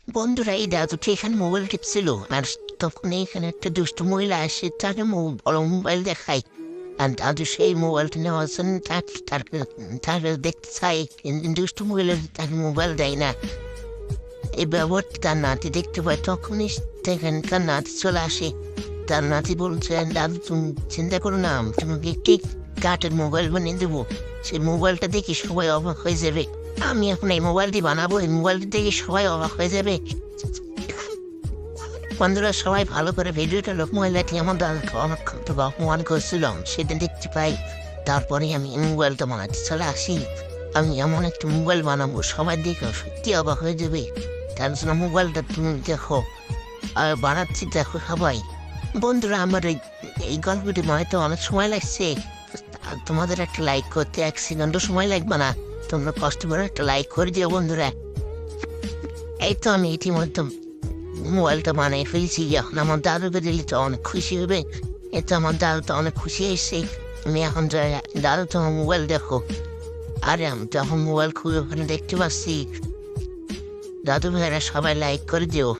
বন্ধুরা এই দাদুটি এখানে মোবাইল টিপছিল, আর তখন এখানে একটা দুষ্ট মহিলা আসে, তাকে বড় মোবাইল দেখায়। আর দাদু সেই মোবাইলটা নেওয়ার জন্য তাকে দেখতে চাই, কিন্তু দুষ্ট মহিলা তাকে মোবাইল দেয় না। এই ব্যবহারটা তার নাতি দেখতে পায়, তখনই দেখেন তার নাতি চলে আসে। তার নাতি বলছে, দাদু তুমি চিন্তা করো না, তোমাকে ঠিক কাঠের মোবাইল বানিয়ে দেবো। সেই মোবাইলটা দেখে সবাই অবাক হয়ে যাবে। আমি এখন এই মোবাইলটি বানাবো, এই মোবাইলটি দেখে সবাই অবাক হয়ে যাবে। বন্ধুরা সবাই ভালো করে ভিডিওটা লোক, মহিলাটি আমার দাদাকে অনেকক্ষণ তো অপমান করছিলাম, সেদিন দেখতে পাই। তারপরে আমি এই মোবাইলটা বানাতে চলে আসি। আমি এমন একটা মোবাইল বানাবো, সবাই দেখো সত্যি অবাক হয়ে যাবে। তার জন্য মোবাইলটা তুমি দেখো, আর বানাচ্ছি দেখো সবাই। বন্ধুরা আমার এই গল্পটি বানাইতে অনেক সময় লাগছে। আর তোমাদের একটা লাইক করতে 1 সেকেন্ডও সময় লাগবে না। তোমরা কষ্ট করে একটা লাইক করে দিও বন্ধুরা। এই তো আমি ইতিমধ্যে মোবাইলটা বানিয়ে ফেলছি, এখন আমার দাদুকে দিলে তো অনেক খুশি হবে। এতে আমার দাদু তো অনেক খুশি হয়েছে। আমি এখন যাই, দাদু তোমার মোবাইল দেখো। আরে আমি তো এখন মোবাইল খুলে ওখানে দেখতে পাচ্ছি। দাদু ভাইরা সবাই লাইক করে দিও।